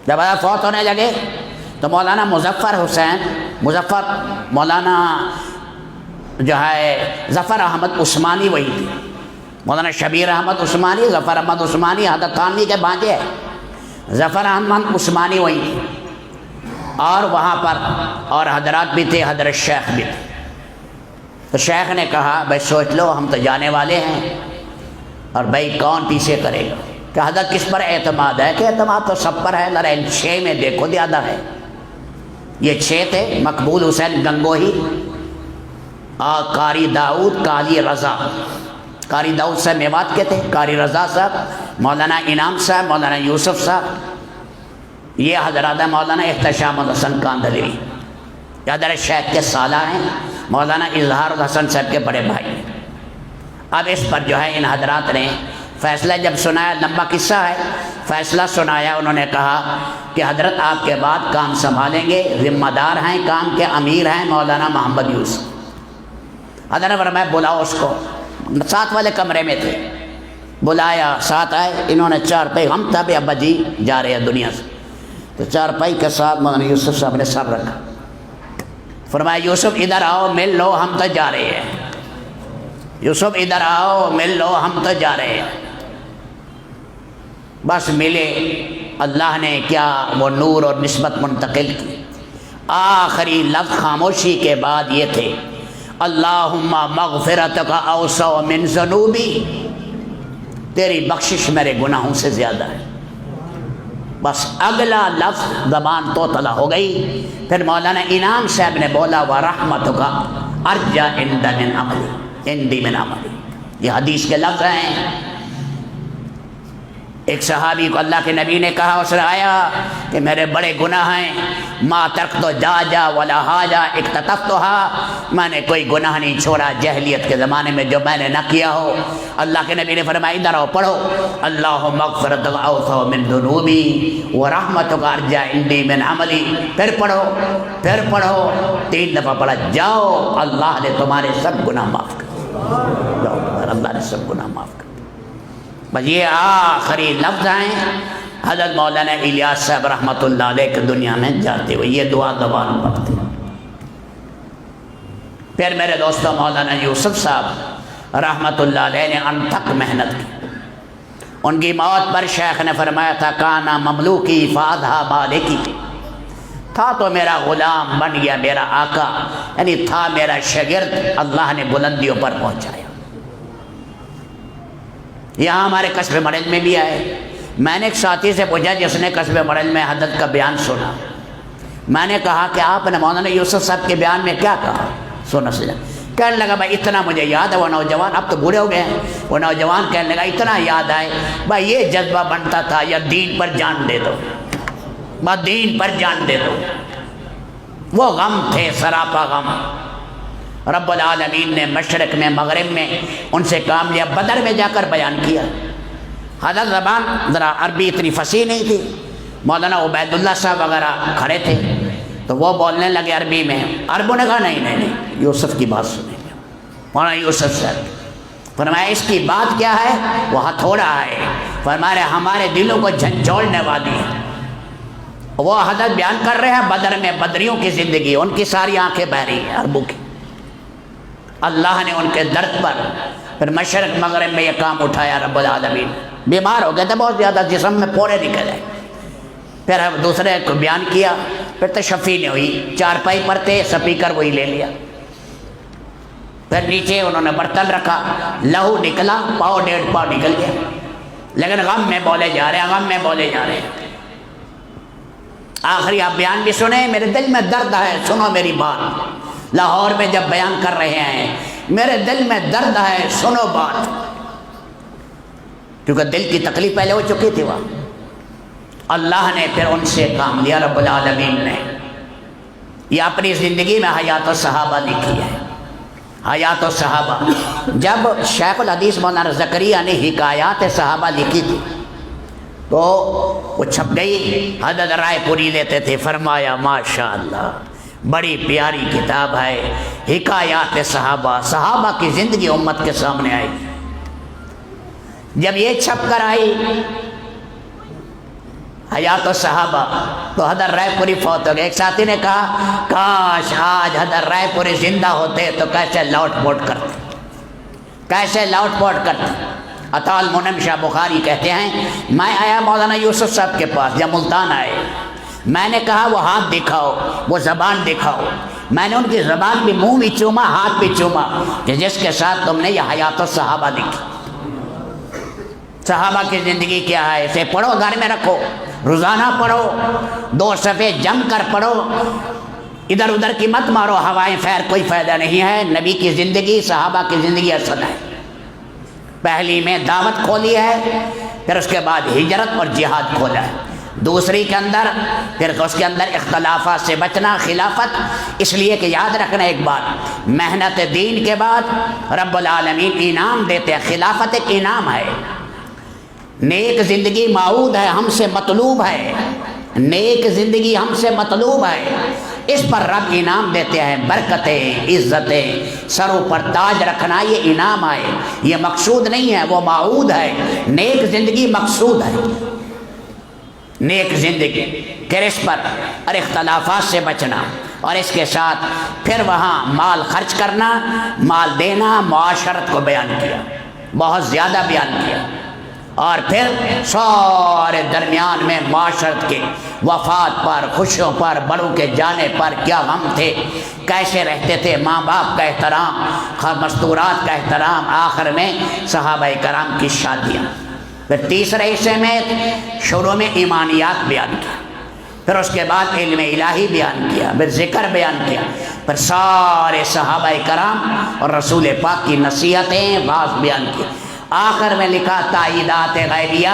جب حضرت فوت ہونے لگے تو مولانا مظفر مولانا جو ہے ظفر احمد عثمانی وہی تھے، مولانا شبیر احمد عثمانی، ظفر احمد عثمانی حضرت تھانوی کے بھانجے ہیں، ظفر احمد عثمانی وہی تھے، اور وہاں پر اور حضرات بھی تھے، حضرت شیخ بھی تھے۔ تو شیخ نے کہا بھائی سوچ لو، ہم تو جانے والے ہیں، اور بھائی کون پیچھے کرے گا؟ کہ حضرت کس پر اعتماد ہے؟ کہ اعتماد تو سب پر ہے، ذرا ان 6 میں دیکھو زیادہ ہے۔ یہ 6 تھے، مقبول حسین گنگوہی، اور قاری داؤد، قاری رضا۔ قاری داؤد صاحب میوات کے تھے، قاری رضا صاحب، مولانا انعام صاحب، مولانا یوسف صاحب، یہ حضرات مولانا احتشام الحسن کاندھلوی، یہ حضرت شیخ کے سالہ ہیں، مولانا اظہار الحسن صاحب کے بڑے بھائی ہیں۔ اب اس پر جو ہے ان حضرات نے فیصلہ جب سنایا، لمبا قصہ ہے، فیصلہ سنایا، انہوں نے کہا کہ حضرت آپ کے بعد کام سنبھالیں گے، ذمہ دار ہیں، کام کے امیر ہیں مولانا محمد یوسف۔ حضرت نے فرمایا بلاؤ اس کو، ساتھ والے کمرے میں تھے، بلایا، ساتھ آئے، انہوں نے چارپائی، ہم تھا بھی ابا جی جا رہے ہیں دنیا سے، تو چارپائی کے ساتھ مولانا یوسف صاحب نے سر رکھا، فرمایا یوسف ادھر آؤ مل لو، ہم تو جا رہے ہیں، یوسف ادھر آؤ مل لو، ہم تو جا رہے ہیں۔ بس ملے، اللہ نے کیا وہ نور اور نسبت منتقل کی۔ آخری لفظ خاموشی کے بعد یہ تھے، اللہم مغفرتک اوسع من ذنوبی، تیری بخشش میرے گناہوں سے زیادہ ہے۔ بس اگلا لفظ زبان توتلا ہو گئی۔ پھر مولانا انعام صاحب نے بولا وَرَحْمَتُكَ أَرْجَى عِندِي مِنْ عَمَلِي، یہ حدیث کے لفظ ہیں۔ ایک صحابی کو اللہ کے نبی نے کہا، اس نے آیا کہ میرے بڑے گناہ ہیں، ما ترکت جاجا ولا حاجا اکتتفتھا، میں نے کوئی گناہ نہیں چھوڑا جاہلیت کے زمانے میں جو میں نے نہ کیا ہو۔ اللہ کے نبی نے فرمایا ادھر آؤ پڑھو، اللہم مغفرتک اوسع من ذنوبی ورحمتک ارجی عندی من عملی، پھر پڑھو 3 دفعہ پڑھا، جاؤ اللہ نے تمہارے سب گناہ معاف کر دیے، جاؤ اللہ نے سب گناہ معاف کر۔ بس یہ آخری لفظ ہیں حضرت مولانا الیاس صاحب رحمۃ اللہ علیہ کے دنیا میں جاتے ہوئے، یہ دعا زبان پر تھی۔ پھر میرے دوستوں مولانا یوسف صاحب رحمۃ اللہ علیہ نے انتھک محنت کی۔ ان کی موت پر شیخ نے فرمایا تھا کانا مملوکی فاضحا مالکی، تھا تو میرا غلام بن گیا میرا آقا، یعنی تھا میرا شاگرد، اللہ نے بلندیوں پر پہنچایا۔ یہاں ہمارے قصبے مڑل میں بھی آئے، میں نے ایک ساتھی سے پوچھا جس نے قصبے مڑل میں حضرت کا بیان سنا، میں نے کہا کہ آپ نے مولانا یوسف صاحب کے بیان میں کیا کہا؟ سنا سنا کہنے لگا بھائی اتنا مجھے یاد ہے، وہ نوجوان اب تو بوڑھے ہو گئے ہیں، وہ نوجوان کہنے لگا اتنا یاد آئے بھائی یہ جذبہ بنتا تھا یا دین پر جان دے دو، بس دین پر جان دے دو، وہ غم تھے سراپا غم۔ رب العالمین نے مشرق میں مغرب میں ان سے کام لیا، بدر میں جا کر بیان کیا۔ حضرت زبان ذرا عربی اتنی فصیح نہیں تھی، مولانا عبید اللہ صاحب وغیرہ کھڑے تھے تو وہ بولنے لگے عربی میں، عربوں نے کہا نہیں یوسف کی بات سنیں گے۔ مولانا یوسف صاحب فرمایا اس کی بات کیا ہے؟ وہ ہتھوڑا ہے، فرمایا ہمارے دلوں کو جھنجھوڑنے والی ہے۔ وہ حضرت بیان کر رہے ہیں بدر میں بدریوں کی زندگی، ان کی ساری آنکھیں بہہ رہی ہیں عربوں کی، اللہ نے ان کے درد پر پھر مشرق مغرب میں یہ کام اٹھایا۔ رب العالمین بیمار ہو گئے تھے بہت زیادہ، جسم میں پھوڑے نکلے، پھر دوسرے کو بیان کیا، پھر تشفی نہیں ہوئی، چارپائی پر تھے، سپیکر وہی لے لیا، پھر نیچے انہوں نے برتن رکھا، لہو نکلا، پاؤ 1.5 پاؤ نکل گیا، لیکن غم میں بولے جا رہے ہیں، غم میں بولے جا رہے ہیں۔ آخری آپ بیان بھی سنیں، میرے دل میں درد ہے، سنو میری بات، لاہور میں جب بیان کر رہے ہیں میرے دل میں درد ہے، سنو بات، کیونکہ دل کی تکلیف پہلے ہو چکی تھی۔ وہاں اللہ نے پھر ان سے کام لیا، رب العالمین نے یہ اپنی زندگی میں حیات الصحابہ لکھی ہے۔ حیات الصحابہ جب شیخ الحدیث مولانا زکریا نے حکایات صحابہ لکھی تھی تو وہ چھپ گئی، حضرت رائے پوری لیتے تھے، فرمایا ماشاءاللہ بڑی پیاری کتاب ہے حکایات صحابہ، صحابہ کی زندگی امت کے سامنے آئی۔ جب یہ چھپ کر آئی حیات الصحابہ تو حضرت رائے پوری فوت ہو گئے۔ ایک ساتھی نے کہا کاش آج حضرت رائے پوری زندہ ہوتے تو کیسے لوٹ پوٹ کرتے، کیسے لوٹ پوٹ کرتے۔ عطا المنعم شاہ بخاری کہتے ہیں میں آیا مولانا یوسف صاحب کے پاس جب ملتان آئے، میں نے کہا وہ ہاتھ دکھاؤ، وہ زبان دکھاؤ۔ میں نے ان کی زبان بھی، منہ بھی چوما، ہاتھ بھی چوما کہ جس کے ساتھ تم نے یہ حیات الصحابہ دیکھی۔ صحابہ کی زندگی کیا ہے، اسے پڑھو، گھر میں رکھو، روزانہ پڑھو، 2 صفحے جم کر پڑھو، ادھر ادھر کی مت مارو ہوائیں خیر، کوئی فائدہ نہیں ہے۔ نبی کی زندگی، صحابہ کی زندگی اصل ہے۔ پہلی میں دعوت کھولی ہے، پھر اس کے بعد ہجرت اور جہاد کھولا ہے۔ دوسری کے اندر پھر اس کے اندر اختلافات سے بچنا، خلافت، اس لیے کہ یاد رکھنا ایک بات، محنت دین کے بعد رب العالمین انعام دیتے ہیں۔ خلافت ایک انعام ہے، نیک زندگی معود ہے، ہم سے مطلوب ہے، نیک زندگی ہم سے مطلوب ہے، اس پر رب انعام دیتے ہیں، برکتیں، عزتیں، سروں پر تاج رکھنا یہ انعام ہے، یہ مقصود نہیں ہے، وہ معود ہے۔ نیک زندگی مقصود ہے، نیک زندگی، پھر اس پر اور اختلافات سے بچنا، اور اس کے ساتھ پھر وہاں مال خرچ کرنا، مال دینا، معاشرت کو بیان کیا، بہت زیادہ بیان کیا، اور پھر سارے درمیان میں معاشرت کے وفات پر، خوشیوں پر، بڑوں کے جانے پر کیا غم تھے، کیسے رہتے تھے، ماں باپ کا احترام، مستورات کا احترام، آخر میں صحابہ کرام کی شادیاں۔ پھر تیسرے حصے میں شروع میں ایمانیات بیان کیا، پھر اس کے بعد علم الہی بیان کیا، پھر ذکر بیان کیا، پھر سارے صحابہ کرام اور رسول پاک کی نصیحتیں، باز بیان کی۔ آخر میں لکھا تائیدات غیبیہ،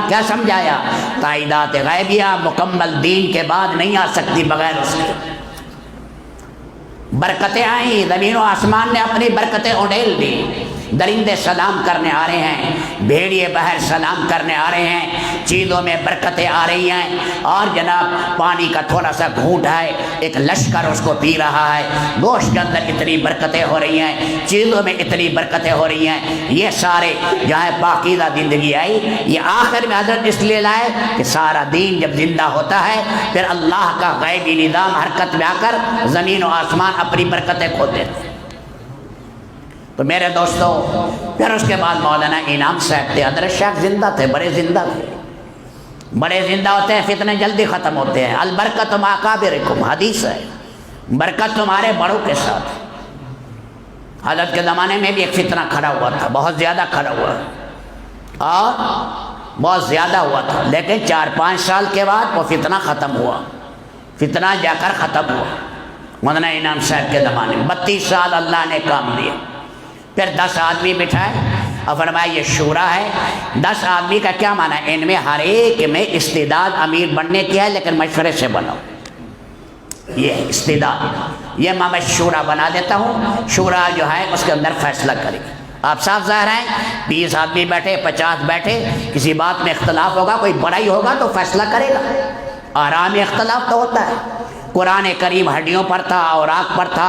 کیا سمجھایا؟ تائیدات غیبیہ مکمل دین کے بعد نہیں آ سکتی بغیر اس کے۔ برکتیں آئیں، زمین و آسمان نے اپنی برکتیں اڈیل دی، درندے سلام کرنے آ رہے ہیں، بھیڑیے بہر سلام کرنے آ رہے ہیں، چیزوں میں برکتیں آ رہی ہیں، اور جناب پانی کا تھوڑا سا گھونٹ ہے، ایک لشکر اس کو پی رہا ہے، گوشت کے اندر اتنی برکتیں ہو رہی ہیں، چیزوں میں اتنی برکتیں ہو رہی ہیں، یہ سارے جہاں پاکیزہ زندگی آئی، یہ آخر میں حضرت اس لیے لائے کہ سارا دین جب زندہ ہوتا ہے پھر اللہ کا غیبی نظام حرکت میں آ کر زمین و آسمان اپنی برکتیں کھو دیتے ہیں۔ تو میرے دوستو، پھر اس کے بعد مولانا انعام صاحب تھے، حضرت شیخ زندہ تھے، بڑے زندہ تھے، بڑے زندہ ہوتے ہیں فتنے جلدی ختم ہوتے ہیں۔ البرکت مع اکابرکم، حدیث ہے، برکت تمہارے بڑوں کے ساتھ۔ حضرت کے زمانے میں بھی ایک فتنہ کھڑا ہوا تھا، بہت زیادہ کھڑا ہوا، اور بہت زیادہ ہوا تھا، لیکن 4-5 سال کے بعد وہ فتنہ ختم ہوا، فتنہ جا کر ختم ہوا مولانا انعام صاحب کے زمانے میں۔ 32 سال اللہ نے کام دیا، پھر 10 آدمی بٹھائے اور فرمایا یہ شورا ہے۔ 10 آدمی کا کیا معنی ہے؟ ان میں ہر ایک میں استعداد امیر بننے کی ہے، لیکن مشورے سے بنو، یہ استعداد، یہ میں شورا بنا دیتا ہوں، شورا جو ہے اس کے اندر فیصلہ کرے گی۔ آپ صاف ظاہر ہیں، 20 آدمی بیٹھے، 50 بیٹھے، کسی بات میں اختلاف ہوگا، کوئی بڑائی ہوگا تو فیصلہ کرے گا، آرام اختلاف تو ہوتا ہے۔ قرآن کریم ہڈیوں پر تھا، اوراق پر تھا،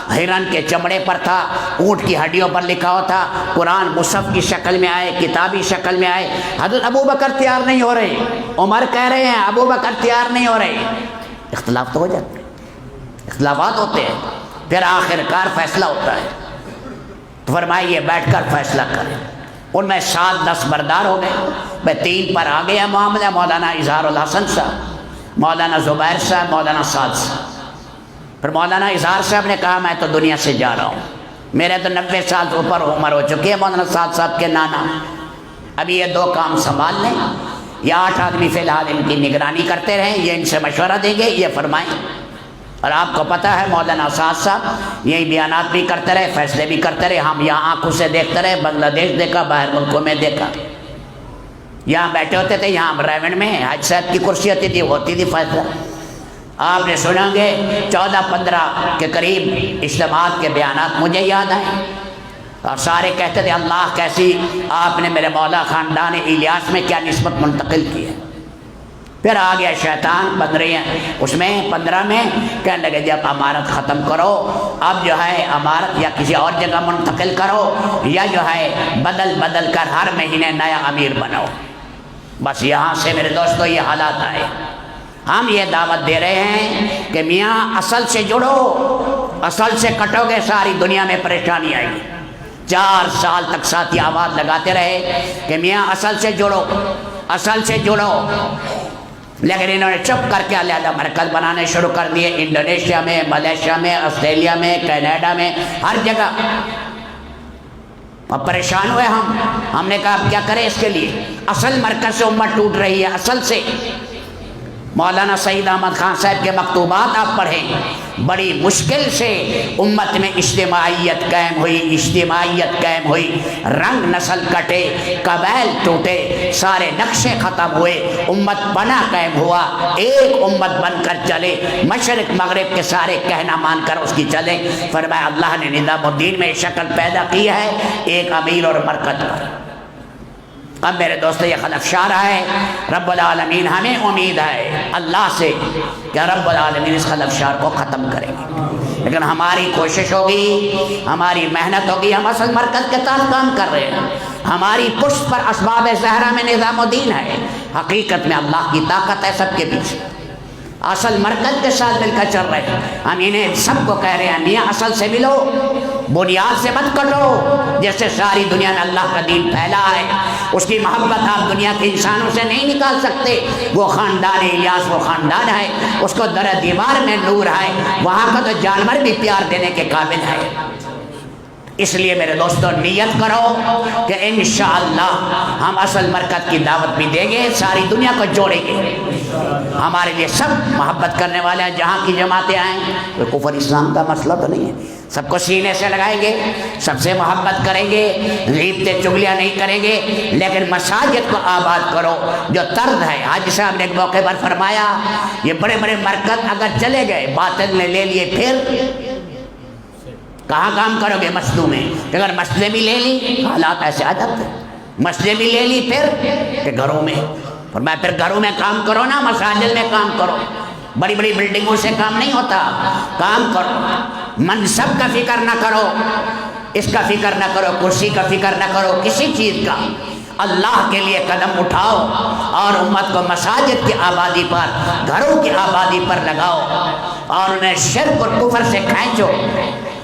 ہرن کے چمڑے پر تھا، اونٹ کی ہڈیوں پر لکھا ہوا تھا، قرآن مصحف کی شکل میں آئے، کتابی شکل میں آئے۔ حضرت ابو بکر تیار نہیں ہو رہے، عمر کہہ رہے ہیں ابو بکر تیار نہیں ہو رہے، اختلاف تو ہو جاتے ہیں، اختلافات ہوتے ہیں، پھر آخر کار فیصلہ ہوتا ہے۔ تو فرمائیے بیٹھ کر فیصلہ کریں۔ ان میں 7-10 بردار ہو گئے، میں 3 پر آ گیا معاملہ، مولانا اظہار الحسن صاحب، مولانا زبیر صاحب، مولانا سعد صاحب۔ پھر مولانا اظہار صاحب نے کہا میں تو دنیا سے جا رہا ہوں، میرے تو 90 سال سے اوپر عمر ہو چکی ہے، مولانا سعد صاحب کے نانا، ابھی یہ 2 کام سنبھال لیں، یہ 8 آدمی فی الحال ان کی نگرانی کرتے رہیں، یہ ان سے مشورہ دیں گے، یہ فرمائیں۔ اور آپ کو پتہ ہے مولانا سعد صاحب یہی بیانات بھی کرتے رہے، فیصلے بھی کرتے رہے، ہم یہاں آنکھوں سے دیکھتے رہے، بنگلہ دیش دیکھا، باہر ملکوں میں دیکھا، یہاں بیٹھے ہوتے تھے، یہاں ریونڈ میں حج صاحب کی کرسی ہوتی تھی، ہوتی تھی فیصلہ۔ آپ نے سنیں گے 14-15 کے قریب اجتماعات کے بیانات مجھے یاد آئے، اور سارے کہتے تھے اللہ کیسی آپ نے میرے مولا خاندان الیاس میں کیا نسبت منتقل کی ہے۔ پھر آ گیا شیطان 15 میں کہنے لگے جب امارت ختم کرو، اب جو ہے امارت یا کسی اور جگہ منتقل کرو، یا جو ہے بدل کر ہر مہینے نیا امیر بناؤ، بس یہاں سے میرے دوستو یہ حالات آئے. ہم یہ دعوت دے رہے ہیں کہ میاں اصل سے جڑو, اصل سے کٹو گے ساری دنیا میں پریشانی آئے گی. 4 سال تک ساتھی آواز لگاتے رہے کہ میاں اصل سے جڑو, اصل سے جڑو, لیکن انہوں نے چپ کر کے علیحدہ مرکز بنانے شروع کر دیے. انڈونیشیا میں, ملیشیا میں, آسٹریلیا میں, کینیڈا میں, ہر جگہ. اب پریشان ہوئے ہم نے کہا اب کیا کریں اس کے لیے. اصل مرکز سے امت ٹوٹ رہی ہے, اصل سے. مولانا سعید احمد خان صاحب کے مکتوبات آپ پڑھیں, بڑی مشکل سے امت میں اجتماعیت قائم ہوئی, اجتماعیت قائم ہوئی. رنگ نسل کٹے, قبائل ٹوٹے, سارے نقشے ختم ہوئے, امت بنا قائم ہوا. ایک امت بن کر چلے, مشرق مغرب کے سارے کہنا مان کر اس کی چلے. فرمایا اللہ نے نظام الدین میں شکل پیدا کی ہے, ایک امیر اور مرکز پر. اب میرے دوستو یہ خلفشا رہا ہے. رب العالمین ہمیں امید ہے اللہ سے کہ رب العالمین اس خلفشار کو ختم کریں گے, لیکن ہماری کوشش ہوگی, ہماری محنت ہوگی. ہم اصل مرکز کے تحت کام کر رہے ہیں, ہماری پشت پر اسباب زہرا میں نظام الدین ہے. حقیقت میں اللہ کی طاقت ہے سب کے پیچھے, اصل مرکز کے ساتھ مل کر چل رہے ہیں. ہم انہیں سب کو کہہ رہے ہیں میاں اصل سے ملو, بنیاد سے مت کٹو. جیسے ساری دنیا میں اللہ کا دین پھیلا ہے, اس کی محبت آپ دنیا کے انسانوں سے نہیں نکال سکتے. وہ خاندان الیاس وہ خاندان ہے, اس کو در دیوار میں نور ہے, وہاں کا تو جانور بھی پیار دینے کے قابل ہے. اس لیے میرے دوستو نیت کرو کہ انشاءاللہ ہم اصل مرکز کی دعوت بھی دیں گے, ساری دنیا کو جوڑیں گے. ہمارے لیے سب محبت کرنے والے ہیں, جہاں کی جماعتیں آئیں. کوئی کفر اسلام کا مسئلہ تو نہیں ہے, سب کو سینے سے لگائیں گے, سب سے محبت کریں گے, غیبتیں چگلیاں نہیں کریں گے, لیکن مساجد کو آباد کرو. جو طرز ہے, حاجی صاحب نے ایک موقع پر فرمایا یہ بڑے بڑے مرکز اگر چلے گئے, باطل نے لے لیے, پھر کہاں کام کرو گے؟ مسجدوں میں. اگر مسجدیں بھی لے لی, حالات ایسے آ جاتے, مسجدیں بھی لے لی پھر کہ گھروں میں. فرمایا پھر گھروں میں کام کرو نا, مساجد میں کام کرو. بڑی بڑی بلڈنگوں سے کام نہیں ہوتا, کام کرو. منصب کا فکر نہ کرو, اس کا فکر نہ کرو, کرسی کا فکر نہ کرو, کسی چیز کا. اللہ کے لیے قدم اٹھاؤ اور امت کو مساجد کی آبادی پر, گھروں کی آبادی پر لگاؤ اور انہیں شرک اور کفر سے کھینچو.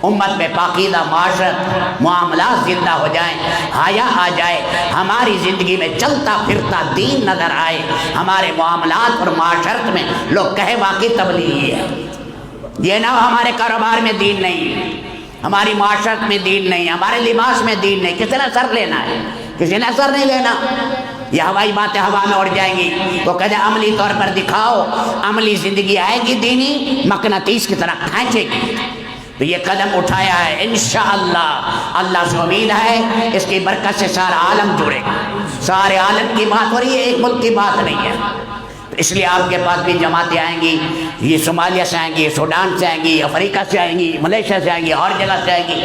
امت میں پاکیزہ معاشرت, معاملات زندہ ہو جائیں, حیا آ جائے, ہماری زندگی میں چلتا پھرتا دین نظر آئے. ہمارے معاملات اور معاشرت میں لوگ کہے واقعی تبلیغی ہے. یہ نہ ہو ہمارے کاروبار میں دین نہیں, ہماری معاشرت میں دین نہیں, ہمارے لباس میں دین نہیں. کسی نے اثر لینا ہے, کسی نے اثر نہیں لینا. یہ ہوائی باتیں ہوا میں اڑ جائیں گی. وہ کہتے ہیں عملی طور پر دکھاؤ, عملی زندگی آئے گی دینی, مقناطیس کی طرح کھینچے گی. تو یہ قدم اٹھایا ہے, انشاءاللہ اللہ سے امید ہے اس کی برکت سے سارا عالم جڑے گا. سارے عالم کی بات ہو رہی ہے, ایک ملک کی بات نہیں ہے. اس لیے آپ کے پاس بھی جماعتیں آئیں گی, یہ صومالیہ سے آئیں گی, سوڈان سے آئیں گی, افریقہ سے آئیں گی, ملیشیا سے آئیں گی, اور جگہ سے آئیں گی.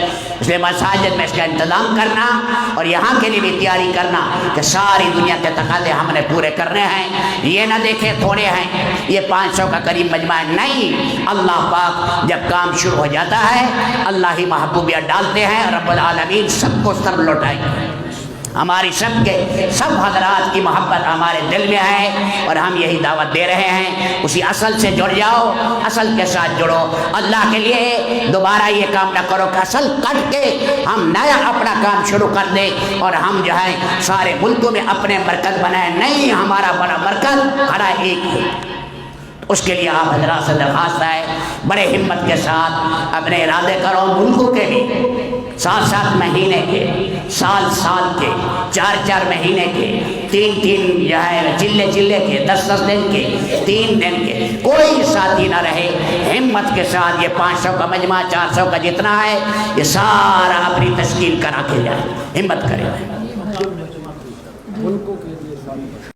اس لیے مساجد میں اس کا انتظام کرنا اور یہاں کے لیے بھی تیاری کرنا کہ ساری دنیا کے تقاضے ہم نے پورے کرنے ہیں. یہ نہ دیکھیں تھوڑے ہیں, یہ 500 کا قریب مجمع ہے, نہیں. اللہ پاک جب کام شروع ہو جاتا ہے اللہ ہی محبوبیت ڈالتے ہیں, رب العالمین سب کو سر لوٹائیں گے. ہماری سب کے سب حضرات کی محبت ہمارے دل میں ہے اور ہم یہی دعوت دے رہے ہیں. اسی اصل سے جڑ جاؤ, اصل کے ساتھ جڑو. اللہ کے لیے دوبارہ یہ کام نہ کرو کہ اصل کٹ کے ہم نیا اپنا کام شروع کر دیں اور ہم جو ہے سارے ملکوں میں اپنے مرکز بنائیں. نہیں, ہمارا بڑا مرکز کھڑا ایک ہے. اس کے لیے آپ حضرات سے درخواست ہے بڑے ہمت کے ساتھ اپنے ارادے کرو. ملکوں کے بھی 7 مہینے کے, سال کے, 4 مہینے کے, 3 جو ہے چلے کے, 10 دن کے, 3 دن کے, کوئی ساتھی نہ رہے. ہمت کے ساتھ یہ 500 کا مجمع, 400 کا جتنا ہے, یہ سارا اپنی تشکیل کرا کے جائے. ہمت کرے.